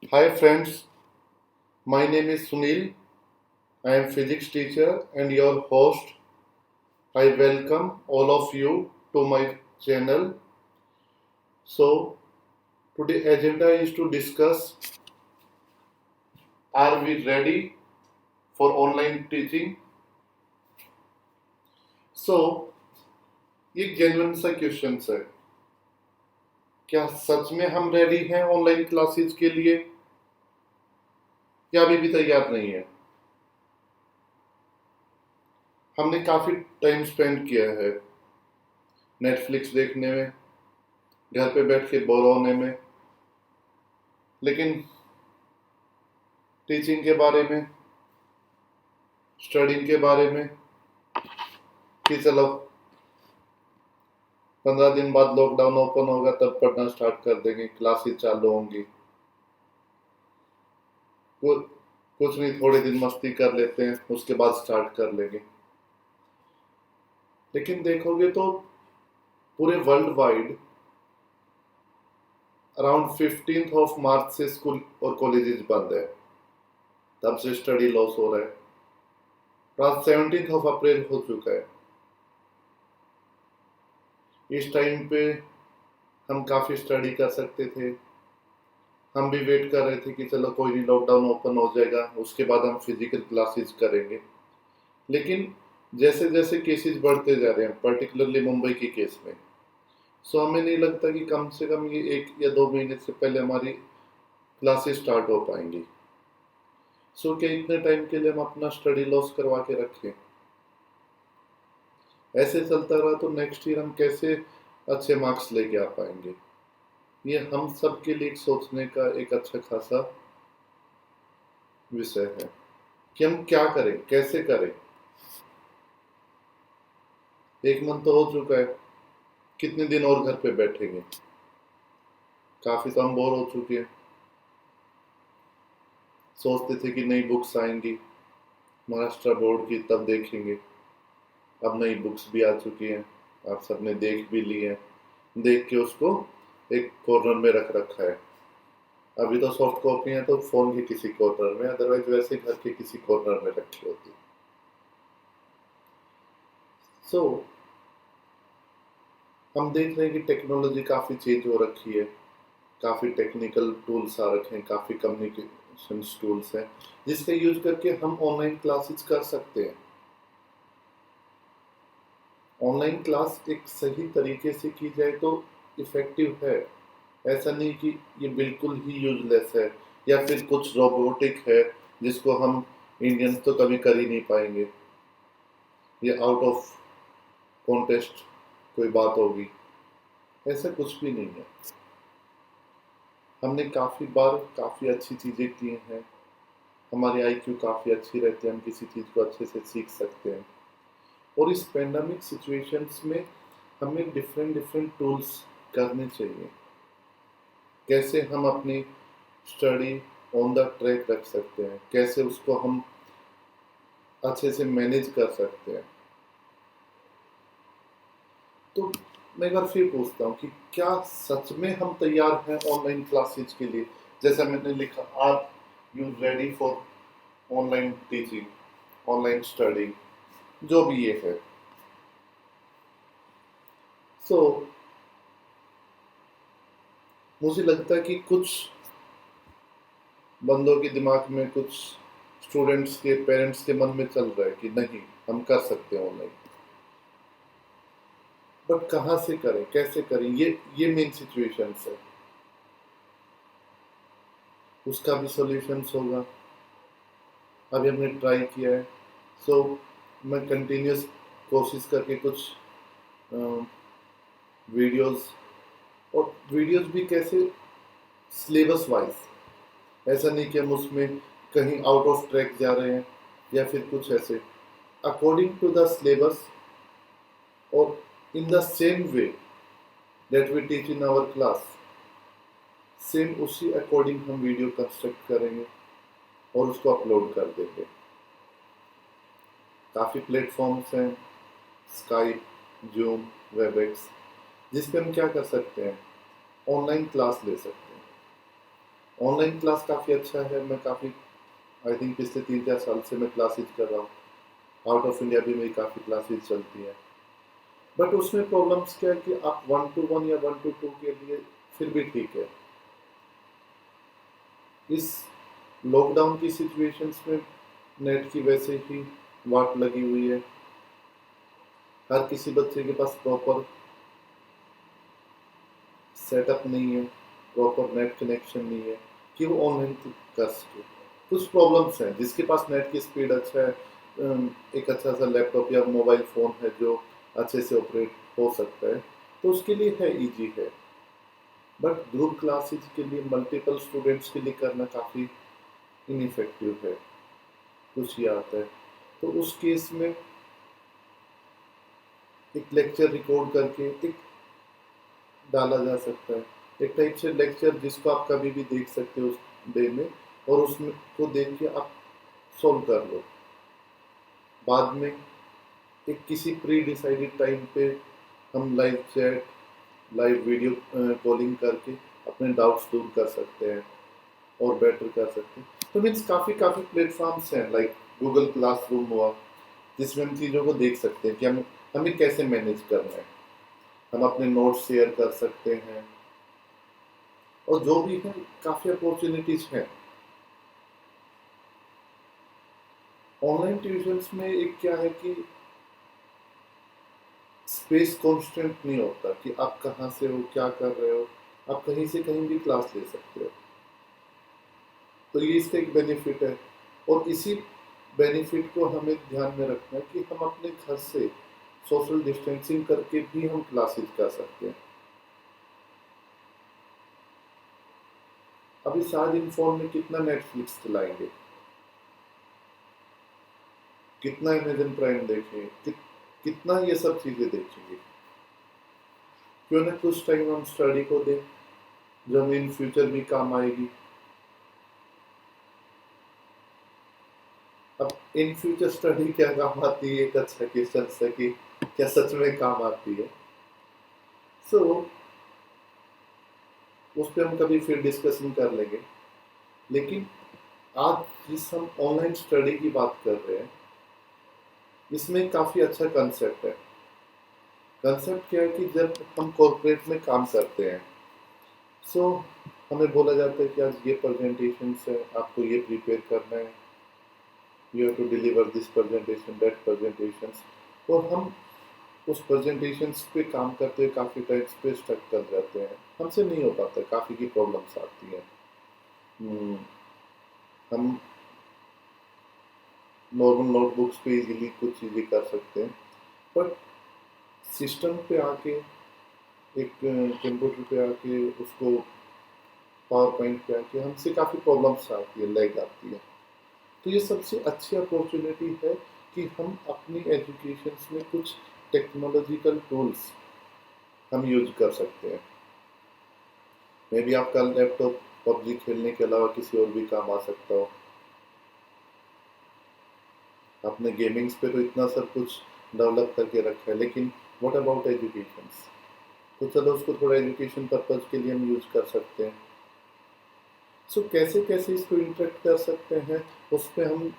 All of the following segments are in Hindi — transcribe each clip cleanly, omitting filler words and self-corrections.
Hi friends, my name is Sunil. I am physics teacher and your host. I welcome all of you to my channel. So today agenda is to discuss, are we ready for online teaching? So ये genuine सा क्वेश्चन है, क्या सच में हम रेडी हैं ऑनलाइन क्लासेस के लिए या अभी भी तैयार नहीं है? हमने काफी टाइम स्पेंड किया है नेटफ्लिक्स देखने में, घर पे बैठ के बोर होने में, लेकिन टीचिंग के बारे में, स्टडिंग के बारे में कि चलो 15 दिन बाद लॉकडाउन ओपन होगा तब पढ़ना स्टार्ट कर देंगे, क्लासेस चालू होंगी, कुछ नहीं, थोड़े दिन मस्ती कर लेते हैं, उसके बाद स्टार्ट कर लेंगे। लेकिन देखोगे तो पूरे वर्ल्ड वाइड अराउंड 15 मार्च से स्कूल और कॉलेजेस बंद है, तब से स्टडी लॉस हो रहा है। आज 17 अप्रैल हो चुका है। इस टाइम पे हम काफ़ी स्टडी कर सकते थे, हम भी वेट कर रहे थे कि चलो कोई नहीं, लॉकडाउन ओपन हो जाएगा उसके बाद हम फिजिकल क्लासेस करेंगे। लेकिन जैसे जैसे केसेस बढ़ते जा रहे हैं, पर्टिकुलरली मुंबई के केस में, सो हमें नहीं लगता कि कम से कम ये 1 या 2 महीने से पहले हमारी क्लासेस स्टार्ट हो पाएंगी। सो क्या इतने टाइम के लिए हम अपना स्टडी लॉस करवा के रखें? ऐसे चलता रहा तो नेक्स्ट ईयर हम कैसे अच्छे मार्क्स लेके आ पाएंगे? ये हम सब के लिए सोचने का एक अच्छा खासा विषय है कि हम क्या करें, कैसे करें। 1 मंथ तो हो चुका है, कितने दिन और घर पे बैठेंगे? काफी तो हम बोर हो चुके हैं। सोचते थे कि नई बुक्स आएंगी महाराष्ट्र बोर्ड की, तब देखेंगे। अब नई बुक्स भी आ चुकी हैं, आप सबने देख भी ली है, देख के उसको एक कॉर्नर में रख रखा है। अभी तो सॉफ्ट कॉपी है तो फोन के किसी कॉर्नर में, अदरवाइज वैसे घर के किसी कॉर्नर में रखी होती। सो हम देख रहे हैं कि टेक्नोलॉजी काफ़ी चेंज हो रखी है, काफ़ी टेक्निकल टूल्स आ रखे हैं, काफ़ी कम्युनिकेशन टूल्स हैं जिसका यूज करके हम ऑनलाइन क्लासेस कर सकते हैं। ऑनलाइन क्लास एक सही तरीके से की जाए तो इफ़ेक्टिव है। ऐसा नहीं कि ये बिल्कुल ही यूजलेस है या फिर कुछ रोबोटिक है जिसको हम इंडियंस तो कभी कर ही नहीं पाएंगे, ये आउट ऑफ कॉन्टेस्ट कोई बात होगी। ऐसा कुछ भी नहीं है। हमने काफ़ी बार काफ़ी अच्छी चीज़ें की हैं, हमारी आईक्यू काफ़ी अच्छी रहती है, हम किसी चीज़ को अच्छे से सीख सकते हैं। और इस पेंडेमिक सिचुएशंस में हमें डिफरेंट डिफरेंट टूल्स करने चाहिए, कैसे हम अपनी स्टडी ऑन द ट्रैक रख सकते हैं, कैसे उसको हम अच्छे से मैनेज कर सकते हैं। तो मैं एक बार फिर पूछता हूँ कि क्या सच में हम तैयार हैं ऑनलाइन क्लासेज के लिए? जैसा मैंने लिखा, are you ready for online teaching, online study, जो भी ये है। सो मुझे लगता है कि कुछ बंदों के दिमाग में, कुछ स्टूडेंट्स के पेरेंट्स के मन में चल रहा है कि नहीं, हम कर सकते हैं ऑनलाइन, बट कहाँ से करें, कैसे करें, ये मेन सिचुएशंस है। उसका भी सॉल्यूशंस होगा। अभी हमने ट्राई किया है, सो मैं कंटिन्यूस कोशिश करके कुछ वीडियोस, और वीडियोस भी कैसे, सिलेबस वाइज। ऐसा नहीं कि हम उसमें कहीं आउट ऑफ ट्रैक जा रहे हैं या फिर कुछ ऐसे, अकॉर्डिंग टू द सिलेबस और in the same way that we teach in our class, same उसी अकॉर्डिंग हम वीडियो कंस्ट्रक्ट करेंगे और उसको अपलोड कर देंगे। काफ़ी प्लेटफॉर्म्स हैं, स्काइप, जूम, वेबएक्स, जिस पे हम क्या कर सकते हैं, ऑनलाइन क्लास ले सकते हैं। ऑनलाइन क्लास काफ़ी अच्छा है, मैं काफ़ी आई थिंक पिछले 3-4 साल से मैं क्लासेस कर रहा हूँ। आउट ऑफ इंडिया भी मेरी काफ़ी क्लासेस चलती हैं। बट उसमें प्रॉब्लम्स क्या है कि आप 1-to-1 या 1-to-2 के लिए फिर भी ठीक है। इस लॉकडाउन की सिचुएशंस में नेट की वैसे ही वाट लगी हुई है। हर किसी बच्चे के पास प्रॉपर सेटअप नहीं है, प्रॉपर नेट कनेक्शन नहीं है कि वो ऑनलाइन कर सके। कुछ प्रॉब्लम्स हैं, जिसके पास नेट की स्पीड अच्छा है, एक अच्छा सा लैपटॉप या मोबाइल फ़ोन है जो अच्छे से ऑपरेट हो सकता है, तो उसके लिए है, ईजी है। बट ग्रुप क्लासेस के लिए मल्टीपल स्टूडेंट्स के लिए करना काफ़ी इनइफेक्टिव है, कुछ ये आता है। तो उस केस में एक लेक्चर रिकॉर्ड करके एक डाला जा सकता है, एक टाइप से लेक्चर जिसको आप कभी भी देख सकते हो उस डे में, और उसमें को देख के आप सॉल्व कर लो। बाद में एक किसी प्री डिसाइडेड टाइम पे हम live chat, live video calling करके अपने डाउट्स दूर कर सकते हैं और बेटर कर सकते हैं। तो मीन्स काफ़ी काफ़ी प्लेटफॉर्म्स हैं, लाइक गूगल क्लासरूम हुआ, जिसमें हम चीज़ों को देख सकते हैं कि हमें कैसे मैनेज करना है। हम अपने नोट्स शेयर कर सकते हैं, और जो भी है काफ़ी अपॉर्चुनिटीज़ हैं। ऑनलाइन ट्यूशन्स में एक क्या है कि स्पेस कांस्टेंट नहीं होता कि आप कहाँ से हो, क्या कर रहे हो, आप कहीं से कहीं भी क्लास ले सकते हो। तो ये इसका एक बेनिफिट है, और इसी बेनिफिट को हमें ध्यान में रखना है कि हम अपने घर से सोशल डिस्टेंसिंग करके भी हम क्लासेस कर सकते हैं। अभी शायद इन फोन में कितना नेटफ्लिक्स चलाएंगे, कितना अमेजन प्राइम देखेंगे, कितना ये सब चीज़ें देखेंगे। क्यों ना कुछ टाइम हम स्टडी को दें, जो हमें इन फ्यूचर भी काम आएगी। अब इन फ्यूचर स्टडी क्या काम आती है, एक अच्छा क्वेश्चन है कि क्या सच में काम आती है। सो उस पर हम कभी फिर डिस्कशन कर लेंगे। लेकिन आज जिस हम ऑनलाइन स्टडी की बात कर रहे हैं, इसमें काफ़ी अच्छा कंसेप्ट है। कंसेप्ट क्या है कि जब हम कॉर्पोरेट में काम करते हैं, सो हमें बोला जाता है कि आज ये प्रेजेंटेशन है, आपको ये प्रिपेयर करना है, you have to deliver this presentation, that presentation, और हम उस प्रेजेंटेशंस पे काम करते हुए काफ़ी टाइम्स पे स्टक कर जाते हैं, हमसे नहीं हो पाता, काफ़ी की प्रॉब्लम्स आती हैं। हम्म, हम नॉर्मल नोटबुक्स पे इजीली कुछ चीज़ें कर सकते हैं, बट सिस्टम पे आके, एक कंप्यूटर पे आके, उसको पावर पॉइंट पे आके हमसे काफ़ी प्रॉब्लम्स आती है, लैग आती है। तो ये सबसे अच्छी अपॉर्चुनिटी है कि हम अपनी एजुकेशन में कुछ टेक्नोलॉजिकल टूल्स हम यूज कर सकते हैं। मे बी आपका लैपटॉप पबजी खेलने के अलावा किसी और भी काम आ सकता हो। आपने गेमिंग्स पे तो इतना सब कुछ डेवलप करके रखा है, लेकिन व्हाट अबाउट एजुकेशन? तो चलो उसको थोड़ा एजुकेशन पर्पज के लिए हम यूज कर सकते हैं। सो कैसे कैसे इसको इंटरेक्ट कर सकते हैं, उस पर हम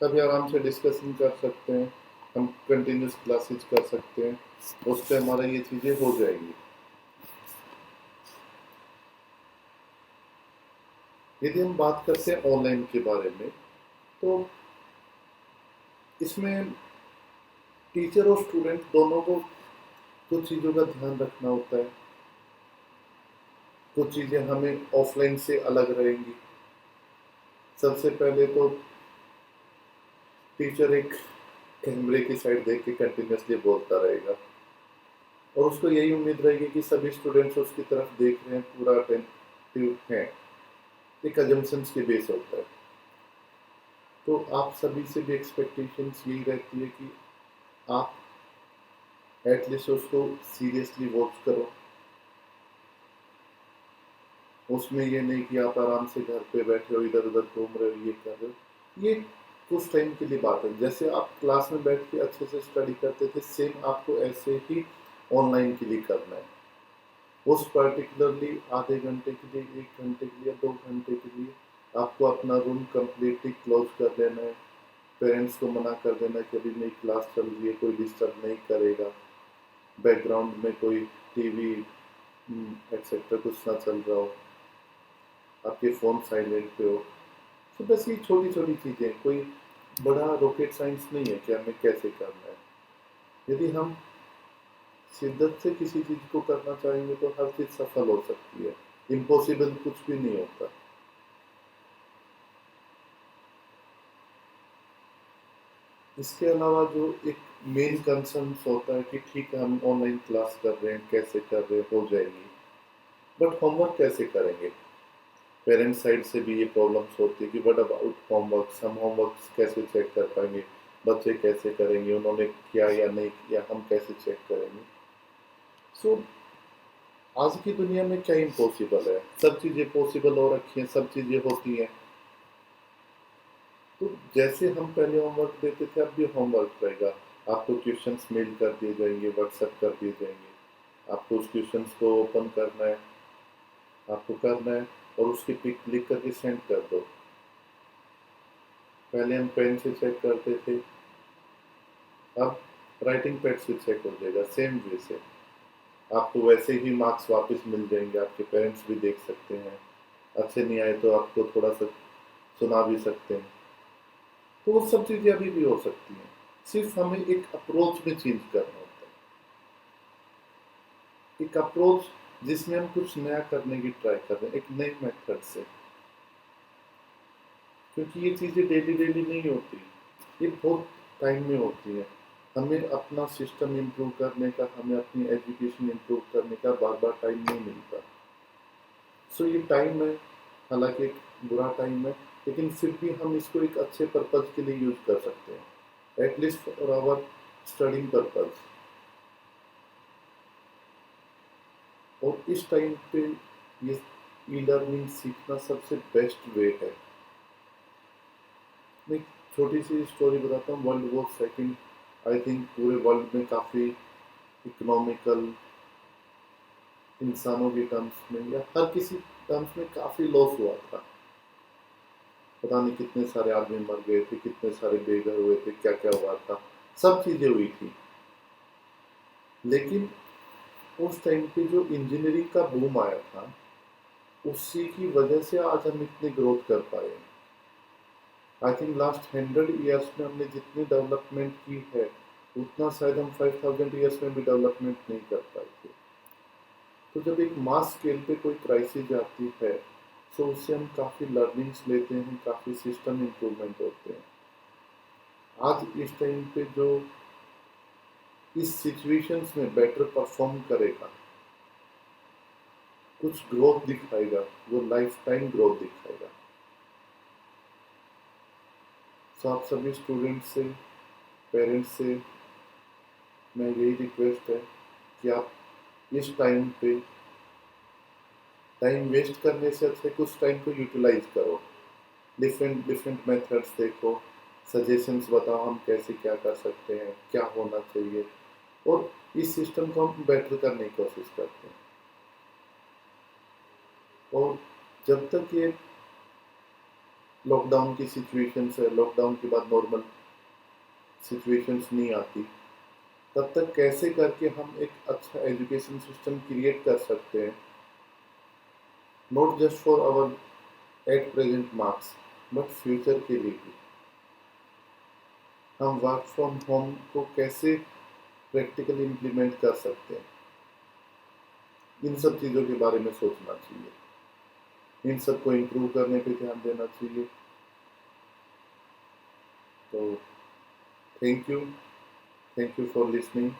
कभी आराम से डिस्कशन कर सकते हैं। हम कंटिन्यूस क्लासेस कर सकते हैं, उस पर हमारा ये चीज़ें हो जाएंगी। यदि हम बात करते हैं ऑनलाइन के बारे में, तो इसमें टीचर और स्टूडेंट दोनों को कुछ चीज़ों का ध्यान रखना होता है। कुछ चीज़ें हमें ऑफलाइन से अलग रहेंगी। सबसे पहले तो टीचर एक कैमरे की साइड देख के कंटिन्यूसली बोलता रहेगा, और उसको यही उम्मीद रहेगी कि सभी स्टूडेंट्स उसकी तरफ देख रहे हैं, पूरा अटेंटिव हैं। एक अजम्पशंस के बेस होता है। तो आप सभी से भी एक्सपेक्टेशंस यही रहती है कि आप एटलीस्ट उसको सीरियसली वॉच करो। उसमें ये नहीं कि आप आराम से घर पे बैठे हो, इधर उधर घूम रहे हो, ये कर रहे हो। ये कुछ टाइम के लिए बात है। जैसे आप क्लास में बैठ के अच्छे से स्टडी करते थे, सेम आपको ऐसे ही ऑनलाइन के लिए करना है। उस पर्टिकुलरली आधे घंटे के लिए, 1 घंटे के लिए, 2 घंटे के लिए आपको अपना रूम कम्प्लीटली क्लोज कर लेना है। पेरेंट्स को मना कर देना है कि अभी मेरी क्लास चल रही है, कोई डिस्टर्ब नहीं करेगा, बैकग्राउंड में कोई टीवी एक्सेट्रा कुछ ना चल रहा हो, आपके फ़ोन साइलेंट पे हो। तो बस ये छोटी छोटी चीज़ें, कोई बड़ा रॉकेट साइंस नहीं है कि हमें कैसे करना है। यदि हम शिद्दत से किसी चीज़ को करना चाहेंगे तो हर चीज़ सफल हो सकती है। इम्पॉसिबल कुछ भी नहीं होता। इसके अलावा जो एक मेन कंसर्न होता है कि ठीक है हम ऑनलाइन क्लास कर रहे हैं, कैसे कर रहे हैं, हो जाएगी, बट होमवर्क कैसे करेंगे? पेरेंट्स साइड से भी ये प्रॉब्लम्स होती है कि व्हाट अबाउट होमवर्क्स, हम होमवर्क्स कैसे चेक कर पाएंगे, बच्चे कैसे करेंगे, उन्होंने किया या नहीं किया, हम कैसे चेक करेंगे? सो आज की दुनिया में क्या इम्पॉसिबल है? सब चीज़ें पॉसिबल हो रखी हैं, सब चीज़ें होती हैं। तो जैसे हम पहले होमवर्क देते थे, अब भी होमवर्क रहेगा। आपको क्वेश्चंस मेल कर दिए जाएंगे, व्हाट्सएप कर दिए जाएंगे, आपको उस क्वेश्चंस को ओपन करना है, आपको करना है और उसकी पिक क्लिक करके सेंड कर दो। पहले हम पेन से चेक करते थे, अब राइटिंग पैड से चेक हो जाएगा। सेम वे से आपको वैसे ही मार्क्स वापस मिल जाएंगे, आपके पेरेंट्स भी देख सकते हैं, अच्छे नहीं आए तो आपको थोड़ा सा सुना भी सकते हैं। तो वो सब चीज़ें अभी भी हो सकती हैं, सिर्फ हमें एक अप्रोच में चेंज करना होता है। एक अप्रोच जिसमें हम कुछ नया करने की ट्राई कर रहे हैं, एक नए मेथड से। क्योंकि ये चीज़ें डेली डेली नहीं होती, ये बहुत टाइम में होती है। हमें अपना सिस्टम इम्प्रूव करने का, हमें अपनी एजुकेशन इम्प्रूव करने का बार बार टाइम नहीं मिलता। सो ये टाइम है, हालांकि एक बुरा टाइम है, लेकिन फिर भी हम इसको एक अच्छे पर्पज़ के लिए यूज कर सकते हैं, at least for our studying purpose. और इस टाइम पे ये ई लर्निंग सीखना सबसे बेस्ट वे है। मैं एक छोटी सी स्टोरी बताता हूँ। World war second, I think पूरे वर्ल्ड में काफ़ी इकोनॉमिकल, इंसानों के टर्म्स में या हर किसी टर्म्स में काफ़ी लॉस हुआ था। पता नहीं कितने सारे आदमी मर गए थे, कितने सारे बेघर हुए थे, क्या क्या हुआ था, सब चीज़ें हुई थी। लेकिन उस टाइम पे जो इंजीनियरिंग का बूम आया था, उसी की वजह से आज हम इतनी ग्रोथ कर पाए हैं। आई थिंक लास्ट 100 ईयर्स में हमने जितनी डेवलपमेंट की है, उतना शायद हम 5000 ईयर्स में भी डेवलपमेंट नहीं कर पाए थे। तो जब एक मास स्केल पे कोई क्राइसिस आती है, तो उससे हम काफ़ी लर्निंग्स लेते हैं, काफ़ी सिस्टम इम्प्रूवमेंट होते हैं। आज इस टाइम पे जो इस सिचुएशंस में बेटर परफॉर्म करेगा, कुछ ग्रोथ दिखाएगा, वो लाइफ टाइम ग्रोथ दिखाएगा। तो आप सभी स्टूडेंट्स से, पेरेंट्स से मैं यही रिक्वेस्ट है कि आप इस टाइम पे टाइम वेस्ट करने से अच्छा कुछ टाइम को यूटिलाइज करो। डिफरेंट डिफरेंट मेथड्स देखो, सजेशंस बताओ हम कैसे क्या कर सकते हैं, क्या होना चाहिए, और इस सिस्टम को हम बेटर करने की कोशिश करते हैं। और जब तक ये लॉकडाउन की सिचुएशंस है, लॉकडाउन के बाद नॉर्मल सिचुएशंस नहीं आती, तब तक कैसे करके हम एक अच्छा एजुकेशन सिस्टम क्रिएट कर सकते हैं, not just for our at present marks, but future के लिए भी। हम वर्क फ्रॉम होम को कैसे प्रैक्टिकली इम्प्लीमेंट कर सकते हैं, इन सब चीज़ों के बारे में सोचना चाहिए, इन सबको इम्प्रूव करने पे ध्यान देना चाहिए। तो थैंक यू फॉर लिसनिंग।